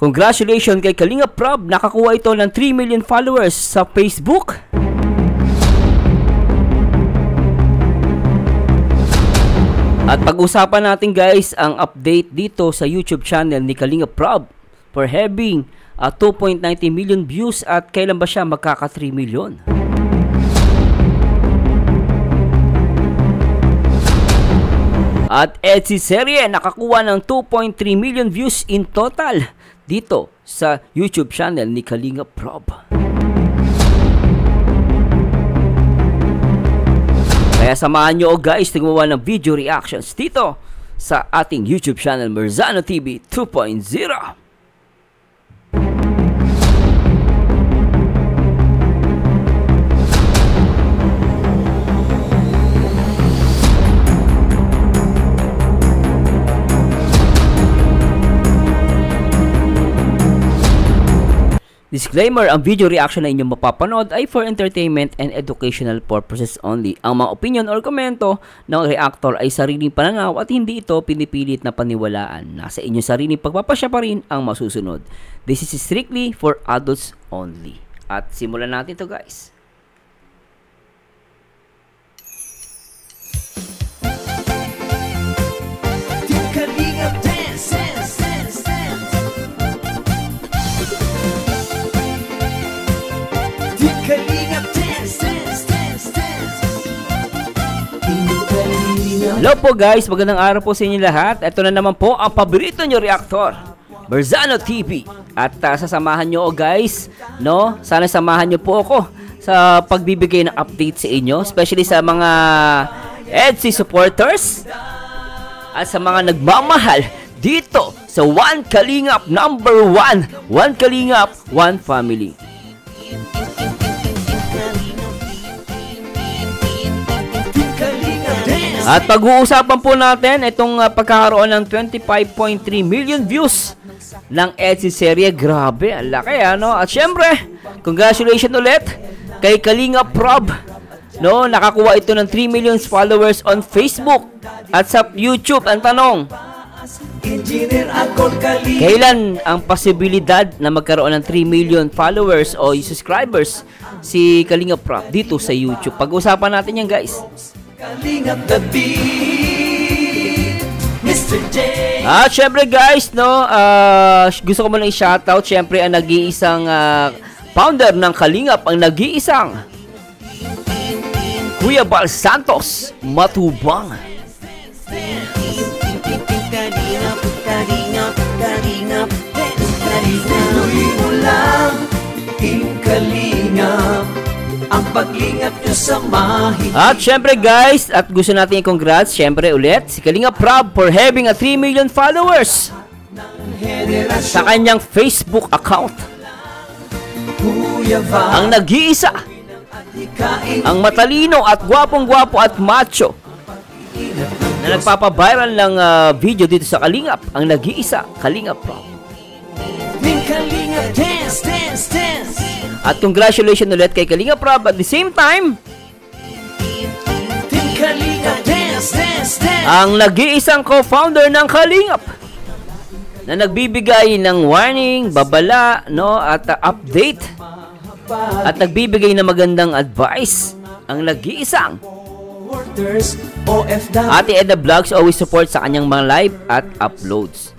Congratulations kay Kalinga Prab, nakakuha ito ng 3 million followers sa Facebook. At pag-usapan natin guys ang update dito sa YouTube channel ni Kalinga Prab for having 2.90 million views at kailan ba siya magkaka 3 million. At Etsy Serie nakakuha ng 2.3 million views in total dito sa YouTube channel ni Kalinga Prab. Kaya samahan nyo guys na gumawa ng video reactions dito sa ating YouTube channel Merzano TV 2.0. Disclaimer, ang video reaction na inyong mapapanood ay for entertainment and educational purposes only. Ang mga opinion or komento ng reactor ay sariling pananaw at hindi ito pinipilit na paniwalaan. Nasa inyong sariling pagpapasya pa rin ang masusunod. This is strictly for adults only. At simulan natin to guys. Hello po guys, magandang araw po sa inyo lahat. Ito na naman po ang paborito nyo reactor, Merzano TV. At sasamahan nyo guys, no? Sana samahan nyo po ako sa pagbibigay ng update sa inyo, especially sa mga Etsy supporters at sa mga nagmamahal dito sa One Kalingap number 1, One Kalingap, One Family. At pag-uusapan po natin itong pagkakaroon ng 25.3 million views ng Etsy Serie. Grabe, ang laki ano. At syempre, congratulations ulit kay Kalinga Prab. No, nakakuha ito ng 3 million followers on Facebook at sa YouTube. Ang tanong, kailan ang posibilidad na magkaroon ng 3 million followers o subscribers si Kalinga Prab dito sa YouTube? Pag-uusapan natin yan guys. At syempre guys, no, gusto ko muna i-shoutout syempre ang nag-iisang founder ng Kalingap, ang nag-iisang Kuya Bal Santos Matubang. Ang paglingap nyo sa mahigit. At syempre guys, at gusto natin i-congrats syempre ulit si Kalinga Prab for having a 3 million followers sa kanyang Facebook account. Ang nag-iisa, ang matalino at gwapong-gwapo at macho na nagpapaviral ng video dito sa Kalingap, ang nag-iisa Kalinga Prab. Kalinga dance, dance, dance. At congratulations ulit kay Kalinga Prab. At the same time, ang nag-iisang co-founder ng Kalingap na nagbibigay ng warning, babala, no, at update at nagbibigay ng magandang advice, ang nag-iisang Ate Edna Vlogs always support sa kanyang mga live at uploads.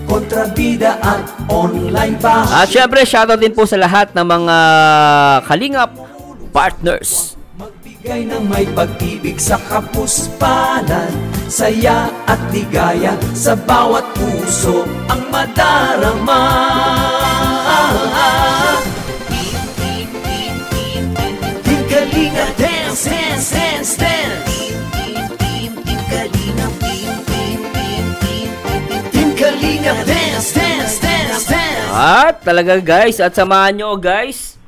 Kontrabida at online pa. At syempre shoutout din po sa lahat ng mga Kalingap partners. Magbigay ng may pag-ibig sa kapuspanan, saya at ligaya sa bawat puso ang madarama. Team Kalinga dance, dance, dance, dance. Dance, dance, dance, dance. At talaga guys, at samahan nyo guys.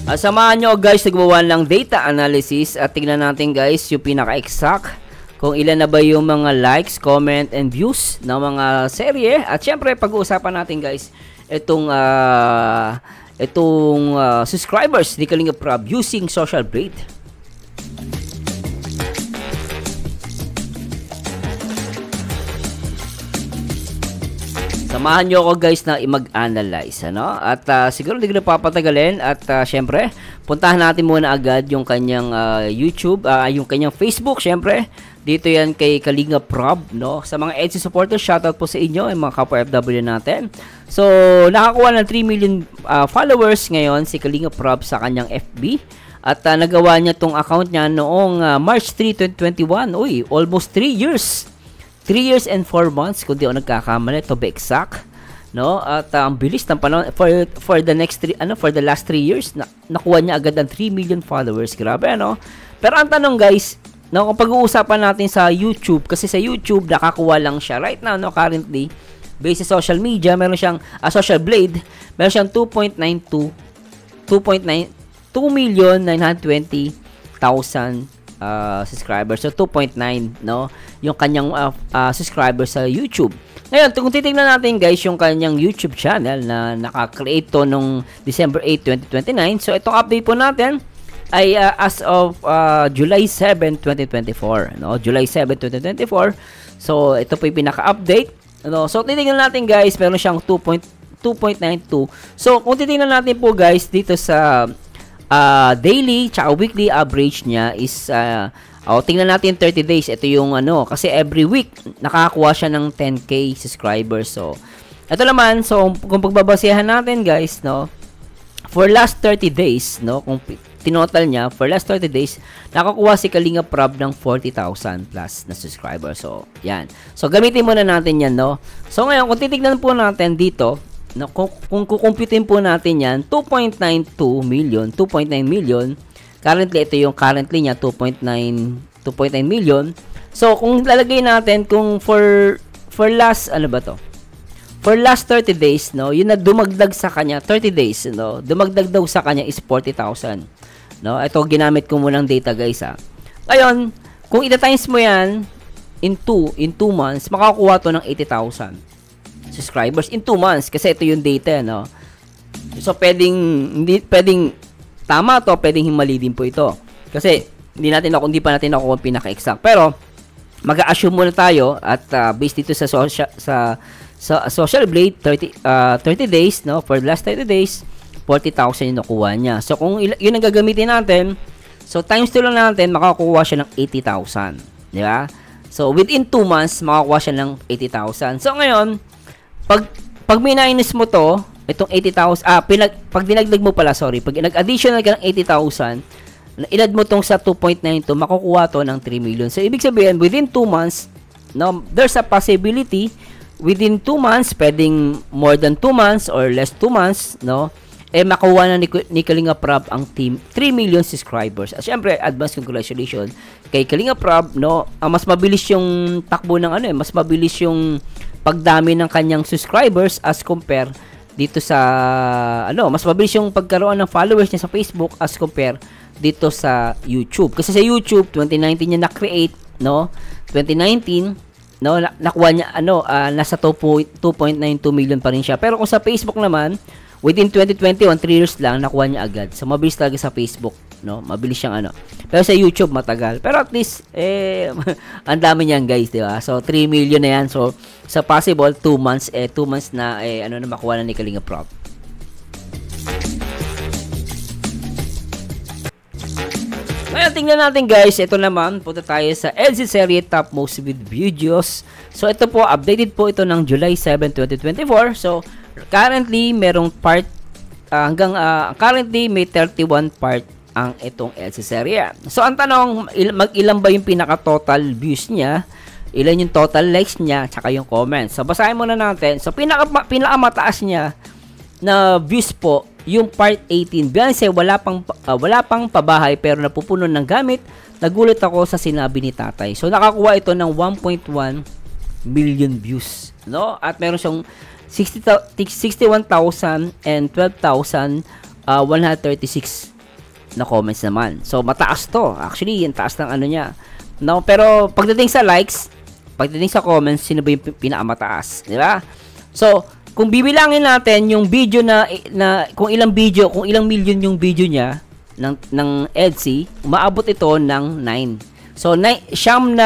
At samahan nyo guys, nagbawa ng data analysis at tingnan natin guys yung pinaka-exact kung ilan na ba yung mga likes, comment, and views ng mga serye. At syempre pag-uusapan natin guys itong subscribers ni Kalinga Prab using Social Blade. Samahan nyo ako guys na mag-analyze, ano? At siguro hindi ko na papatagalin at syempre, puntahan natin muna agad yung kanyang YouTube, yung kanyang Facebook, syempre. Dito yan kay Kalinga Prob, no? Sa mga EDSI supporters, shoutout po sa inyo, yung mga kapwa FW natin. So, nakakuha ng 3 million followers ngayon si Kalinga Prob sa kanyang FB. At nagawa niya tong account niya noong March 3, 2021. Uy, almost 3 years. 3 years and 4 months kung di ako nagkakamali, to be exact, no? At ang bilis ng panahon for the last 3 years nakuha niya agad ang 3 million followers. Grabe, ano? Pero ang tanong guys, no, kung pag-uusapan natin sa YouTube, kasi sa YouTube nakakuha lang siya right now, no, currently based sa social media, meron siyang Social Blade, meron siyang 2.920,000 subscribers. So 2.9, no, yung kanyang subscribers sa YouTube. Ngayon, kung titingnan natin guys yung kanyang YouTube channel na naka-create to nung December 8, 2029. So itong update po natin ay as of July 7, 2024, no? July 7, 2024. So ito po yung pinaka-update, no? So titingnan natin guys, meron siyang 2.92. So kung titingnan natin po guys dito sa daily tsaka weekly average niya is tingnan natin 30 days. Ito yung kasi every week nakakakuha siya ng 10k subscribers. So ito naman, so kung pagbabasehan natin guys, no, for last 30 days, no, kung tinotal niya for last 30 days, nakakuha si Kalinga Prob ng 40,000 plus na subscribers. So yan, so gamitin muna natin yan, no. So ngayon kung titignan po natin dito, no, kung kukumputin po natin yan, 2.92 million, 2.9 million. Currently, ito yung currently niya, 2.9 million. So, kung lalagay natin, kung for last, for last 30 days, no, yun na dumagdag sa kanya, 30 days, no, dumagdag daw sa kanya is 40,000. No, ito, ginamit ko munang data, guys, ha. Ngayon, kung ita-times mo yan, in 2 months, makakuha to ng 80,000. Subscribers in 2 months kasi ito yung data, no. So pwedeng tama to, pwedeng mali din po ito. Kasi hindi pa natin nakuha pinaka-exact. Pero mag-a-assume muna tayo at based dito sa Social Blade 30 days, no, for the last 30 days 40,000 yung nakuha niya. So kung yun ang gagamitin natin, so times 2 lang natin, makakuha siya ng 80,000, di ba? So within 2 months makakuha siya ng 80,000. So ngayon, pag minus mo to, itong 80,000, pag dinagdag mo pala, pag nag-additional ka ng 80,000, inad mo tong sa 2.92, makukuha to ng 3 million. So, ibig sabihin, within 2 months, no, there's a possibility, within 2 months, pwedeng more than 2 months or less 2 months, no, makuha na ni Kalinga Prob ang team 3 million subscribers. At syempre, advance congratulations kay Kalinga Prob, no. Mas mabilis yung takbo ng mas mabilis yung pagdami ng kanyang subscribers as compare dito sa mas mabilis yung pagkaroon ng followers niya sa Facebook as compare dito sa YouTube. Kasi sa YouTube 2019 niya na-create, no. 2019, no, nakuha niya nasa 2.92 million pa rin siya. Pero kung sa Facebook naman, within 2021, 3 years lang, nakuha niya agad. So, mabilis talaga sa Facebook, no? Mabilis siyang Pero sa YouTube, matagal. Pero at least, ang dami niyan, guys, di ba? So, 3 million na yan. So, sa possible, 2 months, 2 months na, na makuha na ni Kalinga Prob. Ngayon, tingnan natin, guys. Ito naman, punta tayo sa EDSI serie Top Most with Videos. So, ito po, updated po ito ng July 7, 2024. So, currently, merong part currently may 31 part ang itong EDSI serie. So, ang tanong, ilan ba yung pinaka-total views niya? Ilan yung total likes niya? Tsaka yung comments. So, basahin muna natin. So, pinakamataas niya na views po, yung part 18. Beyonce, wala pang pabahay pero napupuno ng gamit. Nagulat ako sa sinabi ni tatay. So, nakakuha ito ng 1.1 million views. No? At meron siyang 61,000 and 12,136 na comments naman. So, mataas to. Actually, yung taas ng niya. No? Pero, pagdating sa likes, pagdating sa comments, sino ba yung pinakamataas? Di ba? So, kung bibilangin natin yung video na kung ilang million yung video niya ng EDSI, umaabot ito ng 9. So, siyam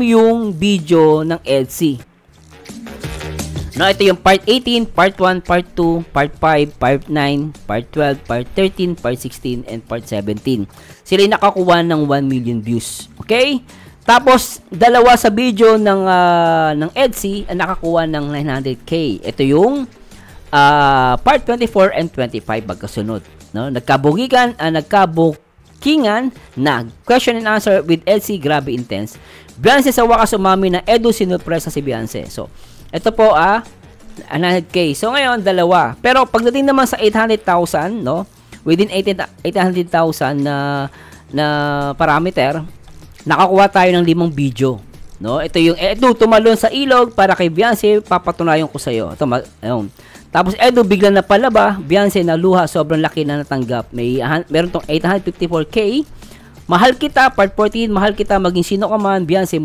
yung video ng EDSI. No, ito yung part 18, part 1, part 2, part 5, part 9, part 12, part 13, part 16, and part 17. Sila yung nakakuha ng 1 million views. Okay? Tapos, dalawa sa video ng Etsy ang nakakuha ng 900k. Ito yung part 24 and 25 magkasunod. No? Nagkabukingan na question and answer with Etsy, grabe intense. Beyonce sa wakas umami na Edu sinurpresa si Beyonce. So, ito po 900k. So ngayon dalawa. Pero pagdating naman sa 800,000, no? Within 800,000 na parameter, nakakuha tayo ng 5 video, no? Ito yung Edu tumalon sa ilog para kay Beyonce, papatunayan ko sa iyo. Ito ayun. Tapos Edu bigla na palaba, Beyonce naluha, sobrang laki na natanggap. Meron tong 854k. Mahal kita, part 14, mahal kita, maging sino ka man, Beyonce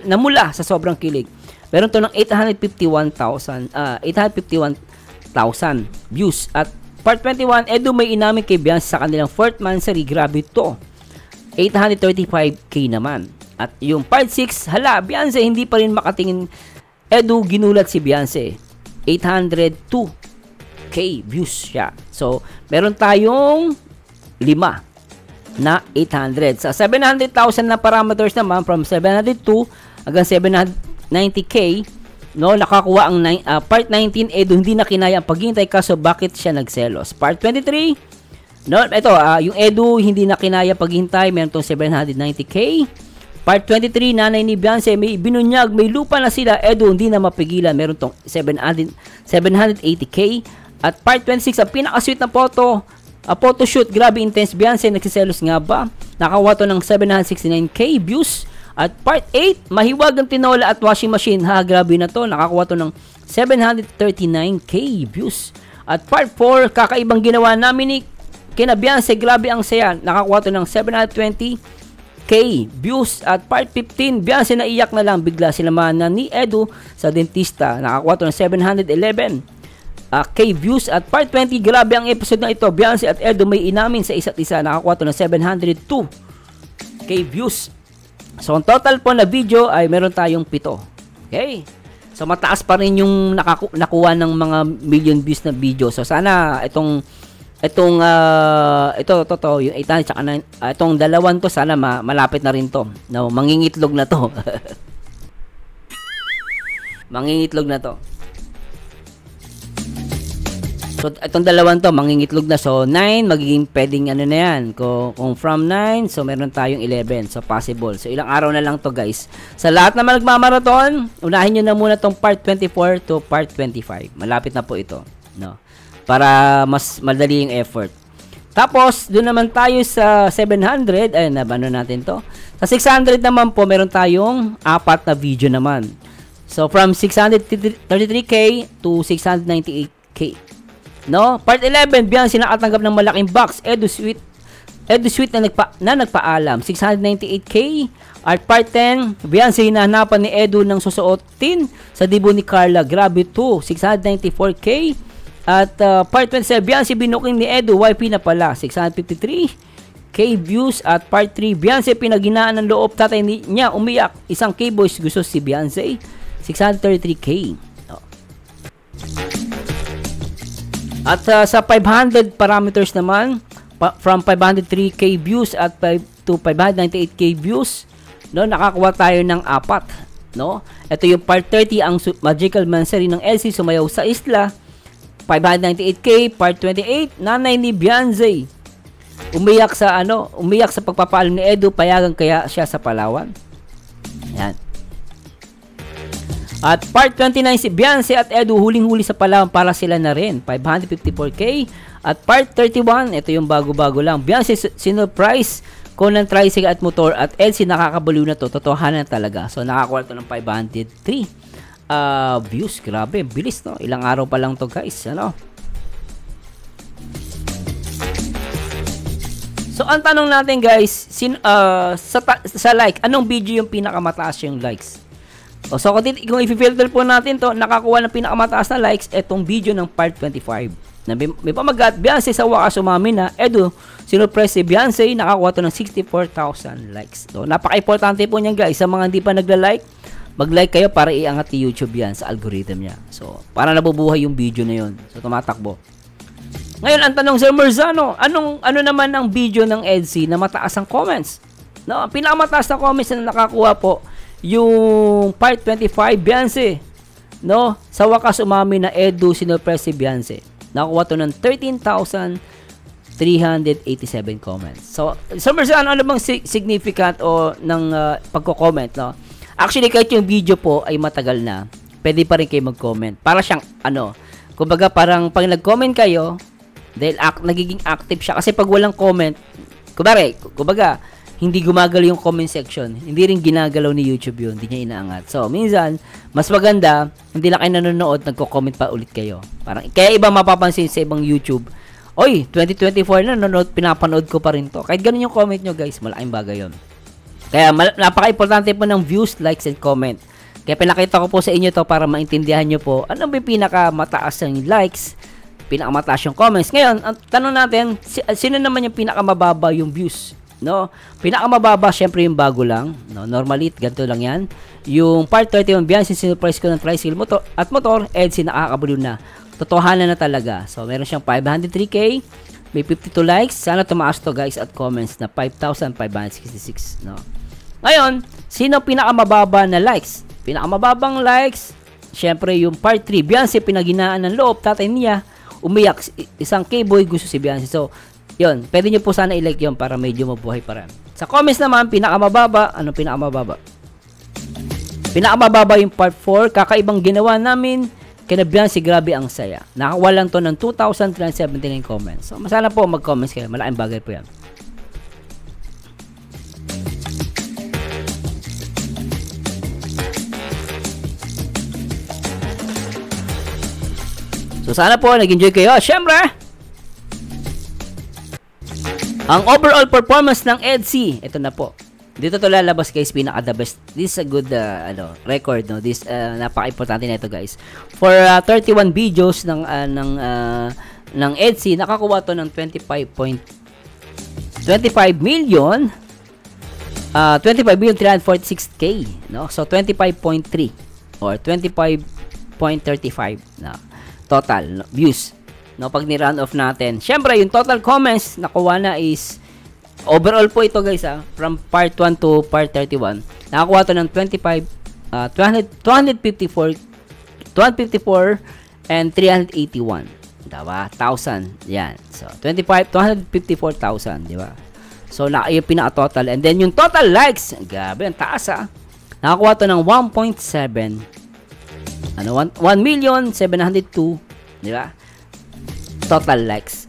namula sa sobrang kilig. Meron to ng 851,000 views. At part 21, Edu may inamin kay Beyonce sa kanilang 4th monthsary, grabe to. 835k naman. At yung part 6, hala, Beyonce hindi pa rin makatingin. Edu ginulat si Beyonce. 802k views siya. So, meron tayong 5 na 800. Sa 700,000 na parameters naman, from 702 hanggang 790k, no, nakakuha ang part 19, Edu hindi na kinaya ang paghintay, kaso bakit siya nagselos. Part 23, no, ito, yung Edu hindi na kinaya paghintay, meron tong 790k. Part 23, nanay ni Beyonce may binunyag, may lupa na sila, Edu hindi na mapigilan, meron tong 780k. At part 26, ang pinaka-sweet na photoshoot, grabe intense, Beyonce nagsiselos nga ba? Nakakuha to ng 769k views. At part 8, mahiwagang tinola at washing machine. Ha, grabe na to. Nakakuha to ng 739k views. At part 4, kakaibang ginawa namin ni kina Beyonce, grabe ang saya. Nakakuha to ng 720k views. At part 15, Beyonce naiyak na lang bigla sinamahan na ni Edu sa dentista. Nakakuha to ng 711k views. At part 20, grabe ang episode na ito. Beyonce at Edu may inamin sa isa't isa. Nakakuha to ng 702k views. So, ang total po na video ay meron tayong 7. Okay? So, mataas pa rin yung nakuha ng mga million views na video. So, sana itong yung 800 tsaka itong dalawan to, sana malapit na rin to. No, mangingitlog na to. Mangingitlog na to. So, itong dalawan to, mangingitlog na. So, 9, magiging pwedeng ano na yan. Kung from 9, so meron tayong 11. So, possible. So, ilang araw na lang to, guys. Sa lahat naman nagmamarathon, unahin nyo na muna tong part 24 to part 25. Malapit na po ito. No? Para mas madali yung effort. Tapos, doon naman tayo sa 700. Ayun, ano natin to. Sa 600 naman po, meron tayong 4 na video naman. So, from 633k to 698k. No? Part 11, Beyonce nakatanggap ng malaking box. Edu Sweet na nagpaalam. 698k. At part 10, Beyonce hinahanapan ni Edu ng susuotin sa debut ni Carla. Grabe to. 694k. At part 27, Beyonce binuking ni Edu. YP na pala. 653k views. At part 3, Beyonce pinaghinaan ng loob. Tatay niya umiyak. Isang K-boys gusto si Beyonce. 633k. Oh. At sa 500 parameters naman, from 503k views at to 598k views, no, nakakuha tayo ng 4, no? Ito yung part 30, ang Magical Monthsary ng Elsie sumayaw sa isla. 598k. Part 28, nanay ni Beyonce umiyak sa pagpapaalam ni Edu, payagan kaya siya sa Palawan. Yan. At part 29, si Beyonce at Edu huling-huli sa Palawan para sila na rin. 554k. At part 31, ito yung bago-bago lang. Beyonce sinurprise ko ng tricycle at motor at Elsie nakakabaliw na to. Totohanan talaga. So, nakakuha to ng 503 views. Grabe, bilis, no? Ilang araw pa lang to, guys. Ano? So, ang tanong natin, guys, sa like, anong video yung pinakamataas yung likes? So, kung i-filter po natin to, nakakuha ng pinakamataas na likes itong video ng part 25. May pamagat, Beyonce sa wakas umamin na Edu sinurpress si Beyonce, nakakuha to ng 64,000 likes. So, napaka-importante po niyan, guys. Sa mga hindi pa nagla-like, mag-like kayo para iangat ni YouTube yan sa algorithm niya. So, para nabubuhay yung video na yun. So, tumatakbo. Ngayon, ang tanong, Sir Marzano, ano naman ang video ng EDSI na mataas ang comments? No, ang pinakamataas na comments na nakakuha po, yung part 25, Beyonce. No, sa wakas umami na Edu sinurpress si Beyonce. Nakakuha to ng 13,387 comments. So, Sir Marzano, ano bang significant o ng pagko-comment, no? Actually, kahit yung video po ay matagal na, pwede pa rin kayo mag-comment. Para siyang, kumbaga parang pag nag-comment kayo, dahil nagiging active siya. Kasi pag walang comment, kumbaga, hindi gumagalaw yung comment section. Hindi rin ginagalaw ni YouTube yun. Hindi niya inaangat. So, minsan, mas maganda, hindi lang kayo nanonood, nagko-comment pa ulit kayo. Parang, kaya iba mapapansin sa ibang YouTube, oy, 2024 na, pinapanood ko pa rin to. Kahit ganun yung comment nyo, guys, malaking bagay yun. Kaya napaka-importante po ng views, likes, and comment. Kaya pinakita ko po sa inyo to para maintindihan nyo po ano ba yung pinakamataas yung likes, pinakamataas yung comments. Ngayon, ang tanong natin, sino naman yung pinakamababa yung views? No? Pinakamababa, syempre yung bago lang. No? Normally, ganito lang yan. Yung part 31, Beyonce, sinurprise ko ng tricycle motor, at motor, EDSI, nakakabaliw na. Totohanan na talaga. So, meron siyang 503K, may 52 likes. Sana tumaas to, guys, at comments na 5,566. No? Ngayon, sino pinakamababa na likes? Pinakamababang likes, syempre yung part 3, Beyonce, pinaginaan ng loob, tatay niya, umiyak, isang K-boy, gusto si Beyonce. So, yun, pwede nyo po sana i-like yun para medyo mabuhay pa rin. Sa comments naman, pinakamababa, ano pinakamababa? Pinakamababa yung part 4, kakaibang ginawa namin, kina Beyonce, grabe ang saya. Nakakuha lang to ng 2,379 comments. So, masana po mag-comments kayo, malaking bagay po yan. So, sana po nag-enjoy kayo. Siyempre, ang overall performance ng EDSI, ito na po. Dito to lalabas, guys, pinaka the best. This is a good record, no. This napaka-importante nito, guys. For 31 videos ng EDSI, nakakuha to ng 25,346k, no. So 25.3 or 25.35 na total views, no, pag ni-round off natin. Syempre, yung total comments nakuha na is overall po ito, guys, from part 1 to part 31. Nakakuha to ng 254 and 381. Diba? 1,000. Yan. So, 254,000. Diba? So, yung pinaka-total. And then, yung total likes, gabi, ang taas, nakakuha to ng 1.7. 1,702,000, di ba? Total likes.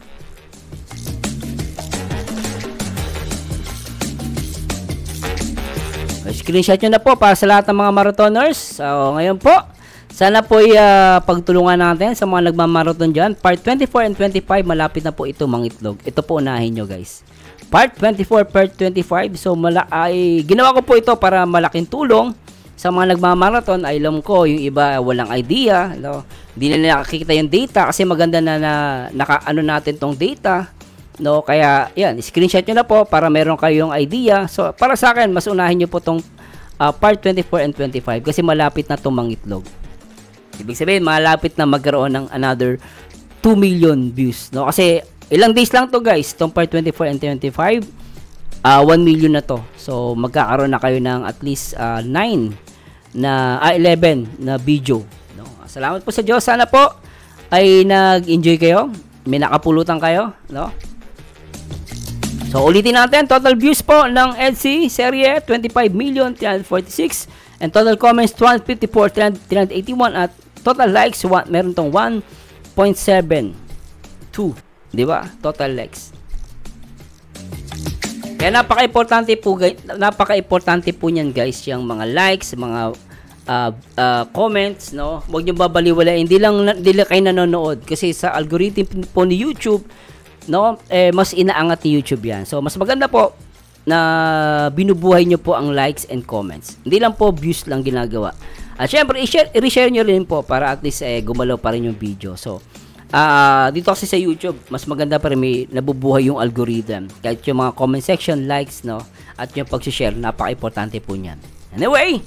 Screenshot nyo na po para sa lahat ng mga marathoners. So, ngayon po, sana po pagtulungan natin sa mga nagmamarathon dyan. Part 24 and 25, malapit na po ito, mga itlog. Ito po, unahin nyo, guys. Part 24, part 25. So, ginawa ko po ito para malaking tulong sa mga nagmamarathon. Ay, alam ko, yung iba walang idea, no? Hindi na nakikita yung data kasi maganda na naka-ano natin tong data, no? Kaya, yan, screenshot nyo na po para meron kayong idea. So, para sa akin, mas unahin nyo po tong part 24 and 25 kasi malapit na itong mangitlog. Ibig sabihin, malapit na magkaroon ng another 2 million views, no? Kasi, ilang days lang to, guys, itong part 24 and 25, 1 million na to. So, magkakaroon na kayo ng at least 11 na video, no? Salamat po sa Diyos. Sana po ay nag-enjoy kayo. May nakapulutan kayo, no? So, ulitin natin. Total views po ng EDSI serye, 25,346. And total comments, 254,381. At total likes, meron tong 1.72. Diba? Total likes. Kaya napaka-importante po niyan, guys, yung mga likes, mga comments, no? Huwag niyo babaliwalain. Hindi lang kayo nanonood kasi sa algorithm po ni YouTube, no, mas inaangat ni YouTube 'yan. So mas maganda po na binubuhay niyo po ang likes and comments. Hindi lang po views lang ginagawa. At syempre, i-share niyo rin po para at least gumalaw pa rin yung video. So dito kasi sa YouTube, mas maganda pa rin may nabubuhay yung algorithm. Kahit yung mga comment section, likes, no, at yung pag-share, napaka-importante po niyan. Anyway,